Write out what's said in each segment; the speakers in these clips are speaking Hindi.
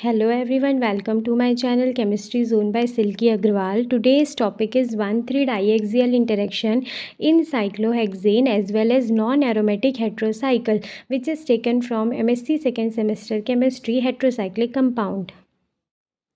Hello everyone, welcome to my channel Chemistry Zone by Silky Agrawal. Today's topic is 1,3-diaxial interaction in cyclohexane as well as non-aromatic heterocycle, which is taken from MSc second semester chemistry heterocyclic compound.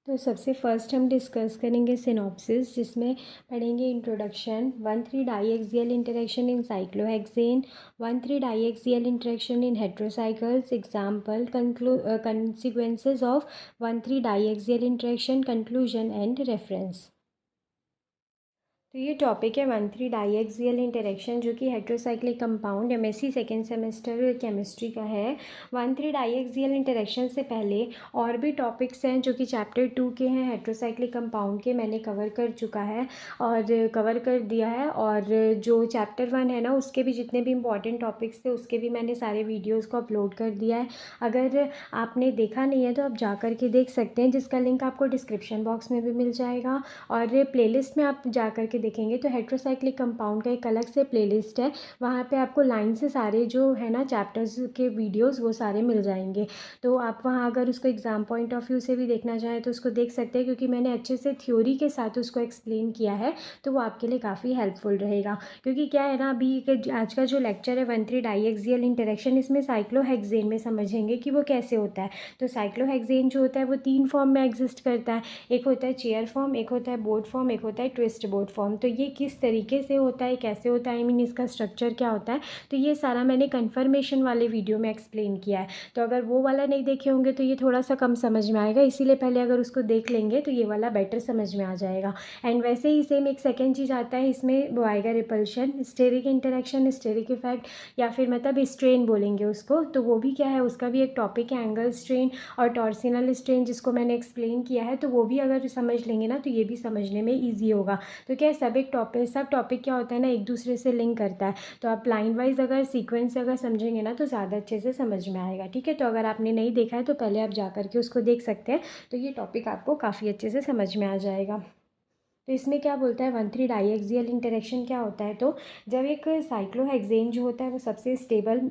तो सबसे फर्स्ट हम डिस्कस करेंगे सिनॉप्सिस, जिसमें पढ़ेंगे इंट्रोडक्शन, 1,3-डाईएक्सियल इंटरेक्शन इन साइक्लोहेक्सेन, 1,3-डाईएक्सियल interaction in heterocycles, example, consequences of 1,3-डाईएक्सियल इंटरेक्शन, कंक्लूजन एंड रेफरेंस। तो ये टॉपिक है 1,3-डाईएक्सियल इंटरेक्शन, जो कि heterocyclic compound MSc second semester chemistry का है। 1,3-डाईएक्सियल इंटरेक्शन से पहले और भी टॉपिक्स हैं जो कि चैप्टर 2 के हैं, हेट्रोसाइक्लिक कंपाउंड के, मैंने कवर कर चुका है और कवर कर दिया है। और जो चैप्टर 1 है ना, उसके भी जितने भी इंपॉर्टेंट टॉपिक्स थे उसके भी मैंने सारे वीडियोज़ को अपलोड कर दिया है। अगर आपने देखा नहीं है तो आप जा कर के देख सकते हैं, जिसका लिंक आपको डिस्क्रिप्शन बॉक्स में भी मिल जाएगा। और प्लेलिस्ट में आप जा कर के देखेंगे तो हेट्रोसाइक्लिक कंपाउंड का एक अलग से प्लेलिस्ट है, वहाँ पे आपको लाइन से सारे जो है ना चैप्टर्स के वीडियोस वो सारे मिल जाएंगे। तो आप वहाँ अगर उसको एग्ज़ाम पॉइंट ऑफ व्यू से भी देखना चाहें तो उसको देख सकते हैं, क्योंकि मैंने अच्छे से थ्योरी के साथ उसको एक्सप्लेन किया है, तो वो आपके लिए काफ़ी हेल्पफुल रहेगा। क्योंकि क्या है ना, अभी आज का जो लेक्चर है 1,3-डाईएक्सियल इंटरेक्शन, इसमें साइक्लोहेक्सेन में समझेंगे कि वो कैसे होता है। तो साइक्लोहेक्सेन जो होता है वो 3 फॉर्म में एग्जिस्ट करता है, एक होता है चेयर फॉर्म, एक होता है बोर्ड फॉर्म, एक होता है ट्विस्ट बोर्ड फॉर्म। तो ये किस तरीके से होता है, कैसे होता है, आई मीन इसका स्ट्रक्चर क्या होता है, तो ये सारा मैंने कन्फर्मेशन वाले वीडियो में एक्सप्लेन किया है। तो अगर वो वाला नहीं देखे होंगे तो ये थोड़ा सा कम समझ में आएगा, इसीलिए पहले अगर उसको देख लेंगे तो ये वाला बेटर समझ में आ जाएगा। एंड वैसे ही सेम एक सेकेंड चीज़ आता है इसमें, वो आएगा repulsion, steric interaction, steric effect, या फिर मतलब स्ट्रेन बोलेंगे उसको। तो वो भी क्या है, उसका भी एक टॉपिक है, एंगल स्ट्रेन और टॉर्सिनल स्ट्रेन, जिसको मैंने एक्सप्लेन किया है। तो वो भी अगर समझ लेंगे ना तो ये भी समझने में ईजी होगा। तो क्या सब टॉपिक क्या होता है ना, एक दूसरे से लिंक करता है। तो आप लाइन वाइज अगर सीक्वेंस से अगर समझेंगे ना तो ज़्यादा अच्छे से समझ में आएगा। ठीक है, तो अगर आपने नहीं देखा है तो पहले आप जा करके उसको देख सकते हैं, तो ये टॉपिक आपको काफ़ी अच्छे से समझ में आ जाएगा। तो इसमें क्या बोलता है, 1,3-डाईएक्सियल इंटरेक्शन क्या होता है, तो जब एक साइक्लोहेक्सेन जो होता है वो सबसे स्टेबल,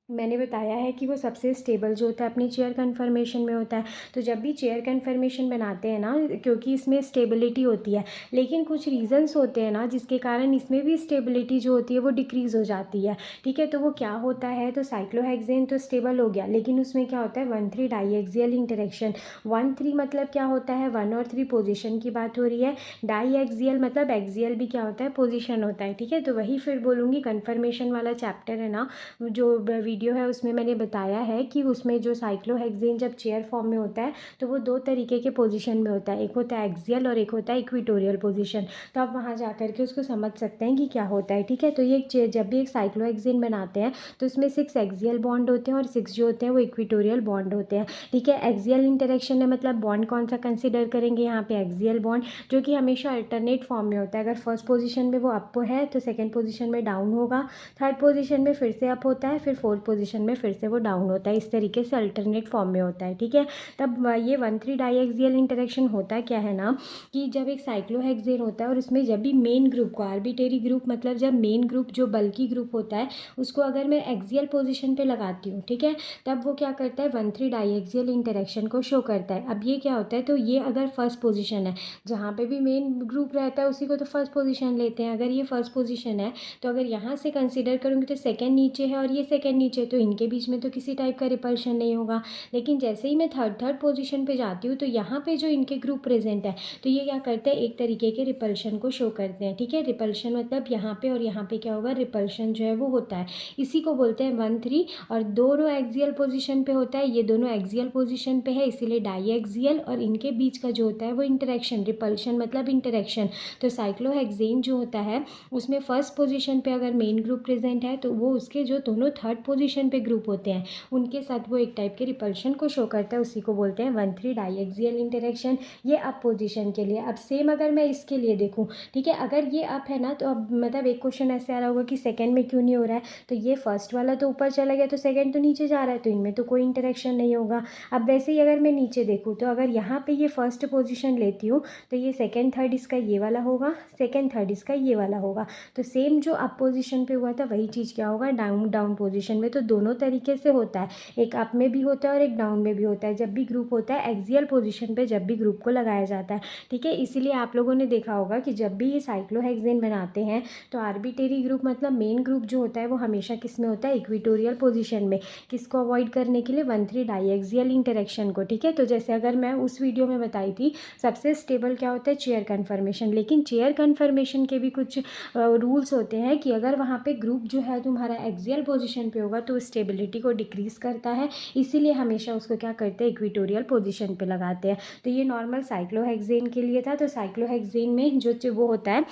मैंने बताया है कि वो सबसे स्टेबल जो होता है अपनी चेयर कन्फर्मेशन में होता है। तो जब भी चेयर कन्फर्मेशन बनाते हैं ना, क्योंकि इसमें स्टेबिलिटी होती है, लेकिन कुछ रीज़न्स होते हैं ना जिसके कारण इसमें भी स्टेबिलिटी जो होती है वो डिक्रीज़ हो जाती है। ठीक है, तो वो क्या होता है, तो साइक्लोहेक्सेन तो स्टेबल हो गया, लेकिन उसमें क्या होता है 1,3-डाईएक्सियल इंटरेक्शन। 1,3 मतलब क्या होता है, 1 और 3 पोजिशन की बात हो रही है। डाईएक्सियल मतलब एक्सियल भी क्या होता है, पोजिशन होता है। ठीक है, तो वही फिर बोलूँगी, कन्फर्मेशन वाला चैप्टर है ना, जो वीडियो है उसमें मैंने बताया है कि उसमें जो साइक्लोहेक्सेन जब चेयर फॉर्म में होता है तो वो 2 तरीके के पोजीशन में होता है, एक होता है एक्सियल और एक होता है इक्वेटोरियल पोजीशन। तो आप वहाँ जा कर के उसको समझ सकते हैं कि क्या होता है। ठीक है, तो ये जब भी एक साइक्लोहेक्सेन बनाते हैं तो उसमें 6 एक्सियल बॉन्ड होते हैं और 6 जो होते हैं वो इक्वेटोरियल बॉन्ड होते हैं। ठीक है, एक्सियल इंटरेक्शन है मतलब बॉन्ड कौन सा कंसिडर करेंगे यहाँ पे, एक्सियल बॉन्ड, जो कि हमेशा अल्टरनेट फॉर्म में होता है। अगर फर्स्ट पोजीशन में वो अप है तो सेकेंड पोजीशन में डाउन होगा, थर्ड पोजीशन में फिर से अप होता है, फिर फोर्थ पोजीशन में फिर से वो डाउन होता है। इस तरीके से अल्टरनेट फॉर्म में होता है। ठीक है, तब ये 1,3-डाईएक्सियल इंटरेक्शन होता क्या है ना, कि जब एक साइक्लोहेक्सेन होता है और उसमें जब भी मेन ग्रुप को, आर्बिट्रेरी ग्रुप मतलब जब मेन ग्रुप जो बल्की ग्रुप होता है उसको अगर मैं एक्सियल पोजीशन पे लगाती हूँ, ठीक है, तब वो क्या करता है 1,3-डाईएक्सियल इंटरेक्शन को शो करता है। अब ये क्या होता है, तो ये अगर फर्स्ट पोजीशन है, जहाँ पे भी मेन ग्रुप रहता है उसी को तो फर्स्ट पोजीशन लेते हैं। अगर ये फर्स्ट पोजीशन है तो अगर यहाँ से कंसिडर करूँगी तो सेकेंड नीचे है और ये सेकेंड नीचे, तो इनके बीच में तो किसी टाइप का रिपल्शन नहीं होगा। लेकिन जैसे ही मैं थर्ड पोजीशन पे जाती हूँ तो यहाँ पे जो इनके ग्रुप प्रेजेंट है तो ये क्या करते हैं, एक तरीके के रिपल्शन को शो करते हैं। ठीक है, रिपल्शन मतलब यहाँ पे और यहाँ पे क्या होगा, रिपल्शन जो है वो होता है, इसी को बोलते हैं 1,3। और दोनों एक्सियल पोजिशन पे होता है, ये दोनों एक्सियल पोजिशन पे है इसीलिए डाईएक्सियल, और इनके बीच का जो होता है वो इंटरेक्शन, रिपल्शन मतलब इंटरेक्शन। तो साइक्लोहेक्सेन जो होता है उसमें फर्स्ट पोजीशन पे अगर मेन ग्रुप प्रेजेंट है तो वो उसके जो दोनों थर्ड पोजीशन पे ग्रुप होते हैं उनके साथ वो एक टाइप के रिपल्शन को शो करता है, उसी को बोलते हैं 1,3-डाईएक्सियल इंटरेक्शन। ये अप पोजीशन के लिए। अब सेम अगर मैं इसके लिए देखूँ, ठीक है, अगर ये अप है ना तो अब मतलब एक क्वेश्चन ऐसे आ रहा होगा कि सेकेंड में क्यों नहीं हो रहा है, तो ये फर्स्ट वाला तो ऊपर चला गया तो सेकेंड तो नीचे जा रहा है, तो इनमें तो कोई इंटरेक्शन नहीं होगा। अब वैसे ही अगर मैं नीचे देखूँ तो अगर यहाँ पे ये फर्स्ट पोजीशन लेती हूँ तो ये सेकेंड थर्ड इसका ये वाला होगा, सेकेंड थर्ड इसका ये वाला होगा। तो सेम जो अप पोजीशन पे हुआ था वही चीज़ क्या होगा, डाउन पोजीशन में तो दोनों तरीके से होता है, एक अप में भी होता है और एक डाउन में भी होता है। जब भी ग्रुप होता है एक्सियल पोजीशन पे जब भी ग्रुप को लगाया जाता है, ठीक है। इसीलिए आप लोगों ने देखा होगा कि जब भी ये साइक्लोहेक्सेन बनाते हैं तो आर्बिट्रेरी ग्रुप मतलब मेन ग्रुप जो होता है वो हमेशा किस में होता है, इक्वेटोरियल पोजीशन में। किसको अवॉइड करने के लिए, 1,3 डाइएक्सियल इंटरेक्शन को, ठीक है। तो जैसे अगर मैं उस वीडियो में बताई थी सबसे स्टेबल क्या होता है, चेयर कन्फर्मेशन। लेकिन चेयर कन्फर्मेशन के भी कुछ रूल्स होते हैं कि अगर वहाँ पे ग्रुप जो है तुम्हारा एक्सियल पोजीशन पे होगा तो स्टेबिलिटी को डिक्रीज़ करता है, इसीलिए हमेशा उसको क्या करते हैं, इक्वेटोरियल पोजीशन पे लगाते हैं। तो ये नॉर्मल साइक्लोहेक्सेन के लिए था। तो साइक्लोहेक्सेन में जो वो होता है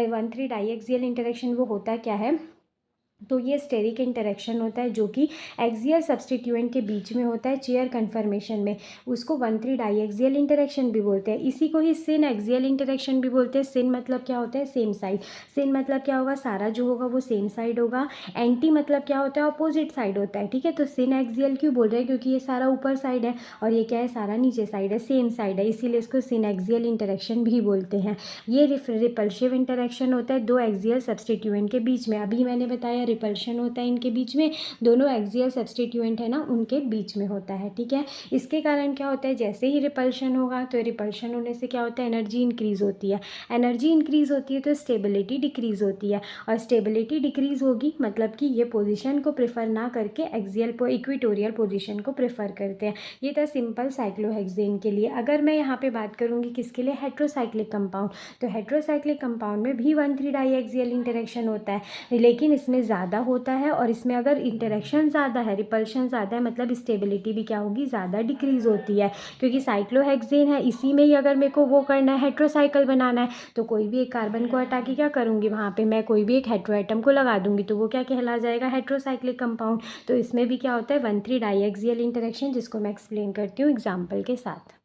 1,3 डाइएक्सियल इंटरेक्शन, वो होता क्या है, तो ये स्टेरिक इंटरेक्शन होता है जो कि एक्सियल सब्सटीट्यूएंट के बीच में होता है चेयर कन्फर्मेशन में। उसको 1,3 डाइएक्सियल इंटरेक्शन भी बोलते हैं। इसी को ही सिन एक्सियल इंटरेक्शन भी बोलते हैं। सिन मतलब क्या होता है, सेम साइड। सिन मतलब क्या होगा, सारा जो होगा वो सेम साइड होगा। एंटी मतलब क्या होता है, अपोजिट साइड होता है, ठीक है। तो सिन एक्सियल क्यों बोल रहे हैं, क्योंकि ये सारा ऊपर साइड है और ये क्या है, सारा नीचे साइड है, सेम साइड है, इसीलिए इसको सिन एक्सियल इंटरेक्शन भी बोलते हैं। ये रिपल्सिव इंटरेक्शन होता है दो एक्सियल सब्सटीट्यूएंट के बीच में। अभी मैंने बताया रिपल्शन होता है इनके बीच में, दोनों एक्सियल सब्सटीट्यूएंट है ना उनके बीच में होता है, ठीक है। इसके कारण क्या होता है, जैसे ही रिपल्शन होगा तो रिपल्शन होने से क्या होता है, एनर्जी इंक्रीज़ होती है। एनर्जी इंक्रीज़ होती है तो स्टेबिलिटी डिक्रीज़ होती है, और स्टेबिलिटी डिक्रीज़ होगी मतलब कि ये पोजीशन को प्रेफर ना करके एक्सियल इक्वेटोरियल पोजीशन को प्रेफर करते हैं। ये था सिंपल साइक्लोहेक्सेन के लिए। अगर मैं यहाँ पे बात करूँगी किसके लिए, हेट्रोसाइक्लिक कंपाउंड, तो हेट्रोसाइक्लिक कंपाउंड में भी 1,3 डाइएक्सियल इंटरेक्शन होता है, लेकिन इसमें ज़्यादा होता है। और इसमें अगर इंटरेक्शन ज़्यादा है, रिपल्शन ज़्यादा है, मतलब स्टेबिलिटी भी क्या होगी, ज़्यादा डिक्रीज़ होती है। क्योंकि साइक्लोहेक्सेन है, इसी में ही अगर मेरे को वो करना है, हेट्रोसाइकिल बनाना है, तो कोई भी एक कार्बन को हटा के क्या करूँगी, वहाँ पे मैं कोई भी एक हेट्रो एटम को लगा दूँगी, तो वो क्या कहला जाएगा, हेट्रोसाइक्लिक कंपाउंड। तो इसमें भी क्या होता है, 1,3 डाइएक्सियल इंटरेक्शन, जिसको मैं एक्सप्लेन करती हूँ एग्जाम्पल के साथ।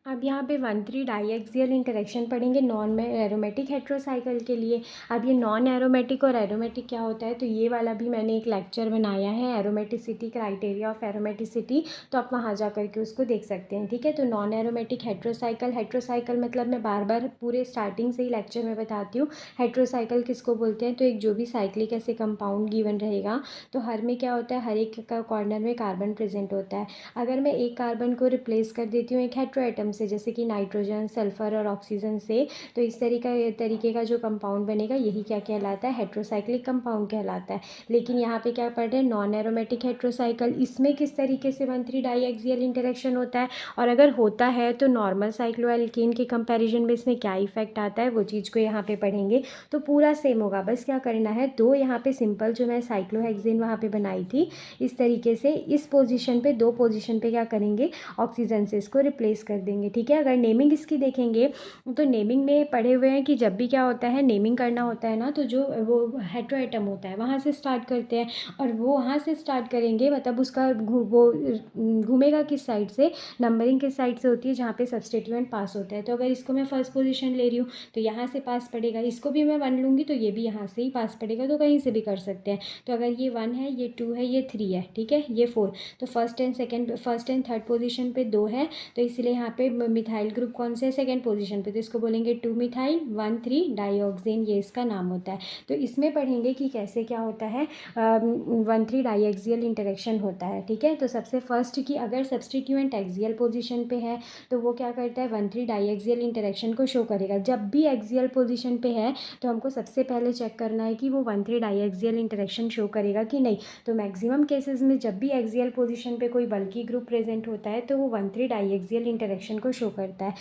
अब यहाँ पे 1,3 डाइएक्सियल इंटरेक्शन पढ़ेंगे नॉन एरोमेटिक हेट्रोसाइकिल के लिए। अब ये नॉन एरोमेटिक और एरोमेटिक क्या होता है, तो ये वाला भी मैंने एक लेक्चर बनाया है, एरोमेटिसिटी, क्राइटेरिया ऑफ एरोमेटिसिटी, तो आप वहाँ जा करके उसको देख सकते हैं, ठीक है। तो नॉन एरोमेटिक हेट्रोसाइकिल, हेट्रोसाइकिल मतलब मैं बार बार पूरे स्टार्टिंग से ही लेक्चर में बताती हूँ, हेट्रोसाइकिल किसको बोलते हैं। तो एक जो भी साइक्लिक ऐसे कंपाउंड गिवन रहेगा तो हर में क्या होता है, हर एक का कॉर्नर में कार्बन प्रेजेंट होता है। अगर मैं एक कार्बन को रिप्लेस कर देती हूँ एक हेट्रो एटम से, जैसे कि नाइट्रोजन, सल्फर और ऑक्सीजन से, तो इस तरीके का जो कंपाउंड बनेगा यही क्या कहलाता है, हेट्रोसाइक्लिक कंपाउंड कहलाता है। लेकिन यहाँ पे क्या पढ़ रहे हैं, नॉन एरोमेटिक हेट्रोसाइकिल, इसमें किस तरीके से 1,3 डाइएक्सियल इंटरेक्शन होता है, और अगर होता है तो नॉर्मल साइक्लोएल्केन के कंपैरिजन में इसमें क्या इफेक्ट आता है, वो चीज़ को यहाँ पे पढ़ेंगे। तो पूरा सेम होगा, बस क्या करना है, दो यहाँ पे सिंपल जो मैं साइक्लोहेक्सेन वहाँ पे बनाई थी इस तरीके से, इस पोजीशन पे, दो पोजीशन पे क्या करेंगे, ऑक्सीजन से इसको रिप्लेस कर देंगे, ठीक है। अगर नेमिंग इसकी देखेंगे तो नेमिंग में पढ़े हुए हैं कि जब भी क्या होता है, नेमिंग करना होता है ना, तो जो वो हेट्रो एटम होता है वहाँ से स्टार्ट करते हैं, और वो वहाँ से स्टार्ट करेंगे मतलब उसका वो घूमेगा किस साइड से, नंबरिंग किस साइड से होती है, जहाँ पे सब्सटीट्यूएंट पास होता है। तो अगर इसको मैं फर्स्ट पोजीशन ले रही हूँ तो यहाँ से पास पड़ेगा, इसको भी मैं 1 लूँगी तो ये भी यहाँ से ही पास पड़ेगा, तो कहीं से भी कर सकते हैं। तो अगर ये 1 है, ये 2 है, ये 3 है, ठीक है, ये 4, तो फर्स्ट एंड थर्ड पोजीशन पे 2 है, तो इसलिए यहाँ पे मिथाइल ग्रुप कौन से है, सेकेंड पोजीशन पे, तो इसको बोलेंगे 2 मिथाइल 1,3 डाइऑक्सेन, ये इसका नाम होता है। तो इसमें पढ़ेंगे कि कैसे क्या होता है 1,3 डाइएक्सियल इंटरेक्शन होता है, ठीक है। तो सबसे फर्स्ट कि अगर सब्सटीट्यूएंट एक्सियल पोजीशन पे है तो वो क्या करता है, 1,3 डाइएक्सियल इंटरेक्शन को शो करेगा। जब भी एक्सियल पोजीशन पे है तो हमको सबसे पहले चेक करना है कि वो 1,3 डाइएक्सियल इंटरेक्शन शो करेगा कि नहीं। तो मैक्सिमम केसेस में जब भी एक्सियल पोजीशन पे कोई बल्की ग्रुप प्रेजेंट होता है तो वो 1,3 डाइएक्सियल इंटरेक्शन को शो करता है।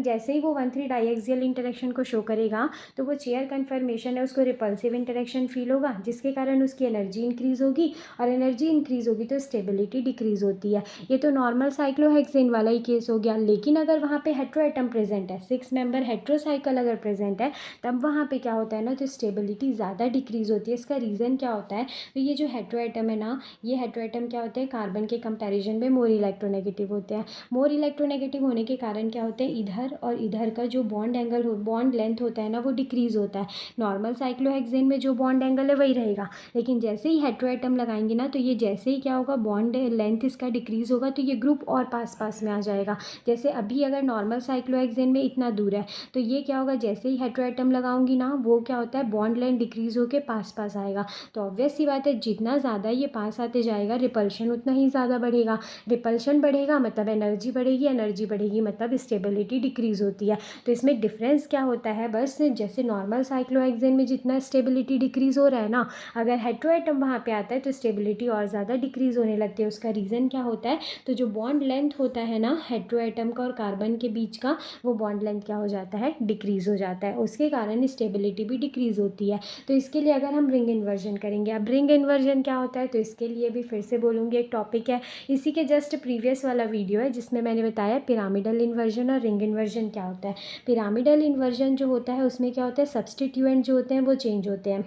जैसे ही वो 1,3 डाइएक्सियल इंटरेक्शन को शो करेगा तो वो चेयर कन्फर्मेशन है, उसको रिपल्सिव इंटरेक्शन फील होगा, जिसके कारण उसकी एनर्जी इंक्रीज होगी, और एनर्जी इंक्रीज होगी तो स्टेबिलिटी डिक्रीज होती है। ये तो नॉर्मल साइक्लोहेक्सेन वाला ही केस हो गया। लेकिन अगर वहाँ पे हेट्रो एटम प्रेजेंट है, 6 मेंबर हेट्रोसाइकिल अगर प्रेजेंट है, तब वहाँ पे क्या होता है ना, तो स्टेबिलिटी ज़्यादा डिक्रीज होती है। इसका रीज़न क्या होता है, तो ये जो हेट्रो एटम है ना, ये हेट्रो एटम क्या होते हैं, कार्बन के कंपैरिजन में मोर इलेक्ट्रोनेगेटिव होते हैं। मोर इलेक्ट्रोनेगेटिव नेगेटिव होने के कारण क्या होता है, इधर और इधर का जो बॉन्ड लेंथ होता है ना वो डिक्रीज़ होता है। नॉर्मल साइक्लोहेक्सेन में जो बॉन्ड एंगल है वही रहेगा, लेकिन जैसे ही हेटेरोएटम लगाएंगे ना तो ये जैसे ही क्या होगा, बॉन्ड लेंथ इसका डिक्रीज़ होगा तो ये ग्रुप और पास पास में आ जाएगा। जैसे अभी अगर नॉर्मल साइक्लोहेक्सेन में इतना दूर है तो ये क्या होगा, जैसे ही हेटेरोएटम लगाऊंगी ना वो क्या होता है, बॉन्ड लेंथ डिक्रीज़ होकर पास पास आएगा। तो ऑब्वियस सी बात है, जितना ज़्यादा ये पास आते जाएगा रिपल्शन उतना ही ज़्यादा बढ़ेगा। रिपल्शन बढ़ेगा मतलब एनर्जी बढ़ेगी, एनर्जी बढ़ेगी मतलब स्टेबिलिटी डिक्रीज़ होती है। तो इसमें डिफरेंस क्या होता है, बस जैसे नॉर्मल साइक्लोहेक्सेन में जितना स्टेबिलिटी डिक्रीज़ हो रहा है ना, अगर हेटेरोएटम वहाँ पे आता है तो स्टेबिलिटी और ज़्यादा डिक्रीज़ होने लगती है। उसका रीज़न क्या होता है, तो जो बॉन्ड लेंथ होता है ना हेटेरोएटम का और कार्बन के बीच का, वो बॉन्ड लेंथ क्या हो जाता है, डिक्रीज़ हो जाता है। उसके कारण स्टेबिलिटी भी डिक्रीज़ होती है। तो इसके लिए अगर हम रिंग इन्वर्जन करेंगे, अब रिंग इन्वर्जन क्या होता है, तो इसके लिए भी फिर से बोलूँगी एक टॉपिक है, इसी के जस्ट प्रीवियस वाला वीडियो है जिसमें मैंने बताया पिरामिडल इन्वर्जन और रिंग इन्वर्जन क्या होता है। पिरामिडल इन्वर्जन जो होता है उसमें क्या होता है, सब्सटीट्यूएंट जो होते हैं वो चेंज होते हैं,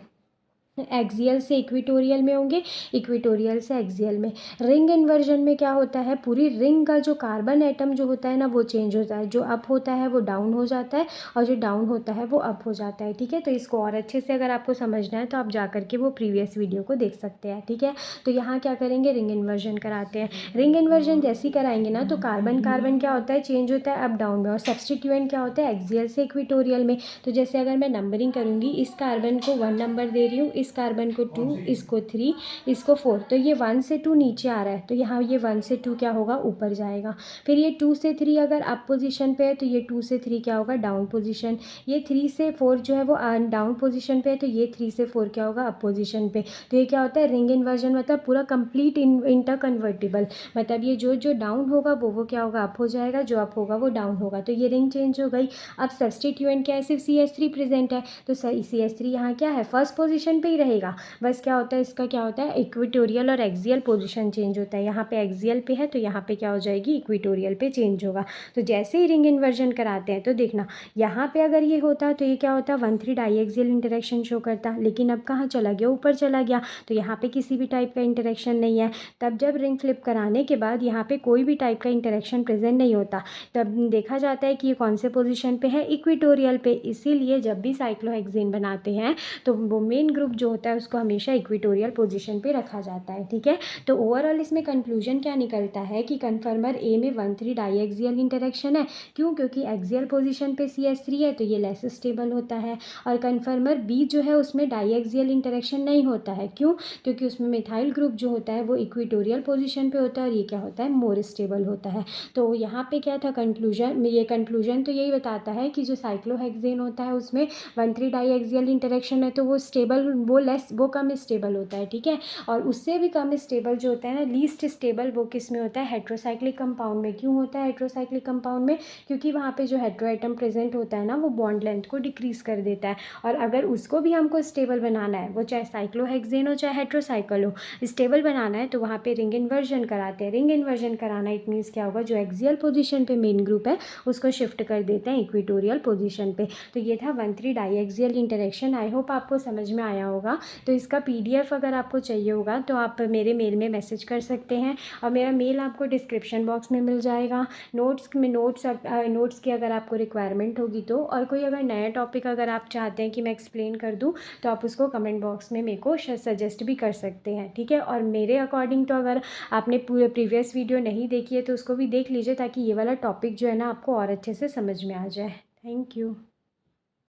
एक्सियल से इक्वेटोरियल में होंगे, इक्वेटोरियल से एक्सियल में। रिंग इन्वर्जन में क्या होता है, पूरी रिंग का जो कार्बन एटम जो होता है ना वो चेंज होता है, जो अप होता है वो डाउन हो जाता है और जो डाउन होता है वो अप हो जाता है। ठीक है, तो इसको और अच्छे से अगर आपको समझना है तो आप जा करके वो प्रीवियस वीडियो को देख सकते हैं। ठीक है, तो यहाँ क्या करेंगे, रिंग इन्वर्जन कराते हैं। रिंग इन्वर्जन जैसे ही कराएंगे ना तो कार्बन कार्बन क्या होता है, चेंज होता है अप डाउन में, और सब्सटीट्यूएंट क्या होता है, एक्सियल से इक्वेटोरियल में। तो जैसे अगर मैं नंबरिंग करूँगी, इस कार्बन को 1 नंबर दे रही हूँ, इस कार्बन को 2, इसको 3, इसको 4, तो ये 1 से 2 नीचे आ रहा है तो यहाँ ये 1 से 2 क्या होगा, ऊपर जाएगा। फिर ये 2 से 3 अगर अप पोजीशन पे है तो ये 2 से 3 क्या होगा, डाउन पोजीशन। ये 3 से 4 जो है वो डाउन पोजीशन पे है तो ये 3 से 4 क्या होगा, अप पोजीशन पे। तो ये क्या होता है, रिंग इन्वर्जन मतलब पूरा कंप्लीट इंटर कन्वर्टिबल, मतलब ये जो जो डाउन होगा वो क्या होगा, अप हो जाएगा, जो अप होगा वो डाउन होगा। तो ये रिंग चेंज हो गई। अब सब्सटीट्यूएंट क्या है, सिर्फ CH3 प्रेजेंट है तो CH3 यहाँ क्या है, फर्स्ट पोजीशन पे ही रहेगा। बस क्या होता है, इसका क्या होता है, इक्वेटोरियल और एक्सियल पोजीशन चेंज होता है। यहाँ पे एक्सियल पे है तो यहाँ पे क्या हो जाएगी, इक्वेटोरियल पे चेंज होगा। तो जैसे ही रिंग इन्वर्जन कराते हैं तो देखना, यहाँ पे अगर ये होता तो ये क्या होता, 1,3 डाईएक्सियल इंटरेक्शन शो करता, लेकिन अब कहाँ चला गया, ऊपर चला गया। तो यहाँ पे किसी भी टाइप का इंटरेक्शन नहीं है। तब जब रिंग फ्लिप कराने के बाद यहाँ पे कोई भी टाइप का इंटरेक्शन प्रेजेंट नहीं होता, तब देखा जाता है कि ये कौन से पोजीशन पे है, इक्वेटोरियल पे। इसीलिए जब भी साइक्लोहेक्सेन बनाते हैं तो वो मेन ग्रुप जो होता है उसको हमेशा इक्वेटोरियल पोजीशन पे रखा जाता है। ठीक है, तो ओवरऑल इसमें कंक्लूजन क्या निकलता है कि कन्फर्मर ए में 1,3 डाईएक्सियल इंटरेक्शन है। क्यों, क्योंकि एक्सियल पोजीशन पे CH3 है तो ये लेस स्टेबल होता है। और कन्फर्मर बी जो है उसमें डाईएक्सियल इंटरेक्शन नहीं होता है। क्यों, क्योंकि उसमें मिथाइल ग्रुप जो होता है वो इक्वेटोरियल पोजीशन पे होता है और ये क्या होता है, मोर स्टेबल होता है। तो यहाँ पे क्या था कंक्लूजन, ये कंक्लूजन तो यही बताता है कि जो साइक्लोहेक्सेन होता है उसमें 1,3 डाईएक्सियल इंटरेक्शन है तो वो स्टेबल, वो कम स्टेबल होता है। ठीक है, और उससे भी कम स्टेबल जो होता है ना, लीस्ट स्टेबल, वो किस में होता है, हेट्रोसाइक्लिक कंपाउंड में। क्यों होता है हेट्रोसाइक्लिक कंपाउंड में, क्योंकि वहाँ पे जो हेट्रोएटम प्रेजेंट होता है ना वो बॉन्ड लेंथ को डिक्रीज कर देता है। और अगर उसको भी हमको स्टेबल बनाना है, वो चाहे साइक्लोहेक्सेन हो चाहे हेट्रोसाइकल हो, स्टेबल बनाना है तो वहाँ पे रिंग इन्वर्जन कराते हैं। रिंग इन्वर्जन कराना इट मीन्स क्या होगा, जो एक्सियल पोजीशन पे मेन ग्रुप है उसको शिफ्ट कर देते हैं इक्वेटोरियल पोजीशन पे। तो ये था 1,3 डाईएक्सियल इंटरेक्शन। आई होप आपको समझ में आया होगा। तो इसका PDF अगर आपको चाहिए होगा तो आप मेरे मेल में मैसेज कर सकते हैं और मेरा मेल आपको डिस्क्रिप्शन बॉक्स में मिल जाएगा। नोट्स की अगर आपको रिक्वायरमेंट होगी तो, और कोई अगर नया टॉपिक अगर आप चाहते हैं कि मैं एक्सप्लेन कर दूं तो आप उसको कमेंट बॉक्स में मेरे को सजेस्ट भी कर सकते हैं। ठीक है, और मेरे अकॉर्डिंग तो अगर आपने पूरे प्रीवियस वीडियो नहीं देखी है तो उसको भी देख लीजिए ताकि ये वाला टॉपिक जो है ना आपको और अच्छे से समझ में आ जाए। Thank you.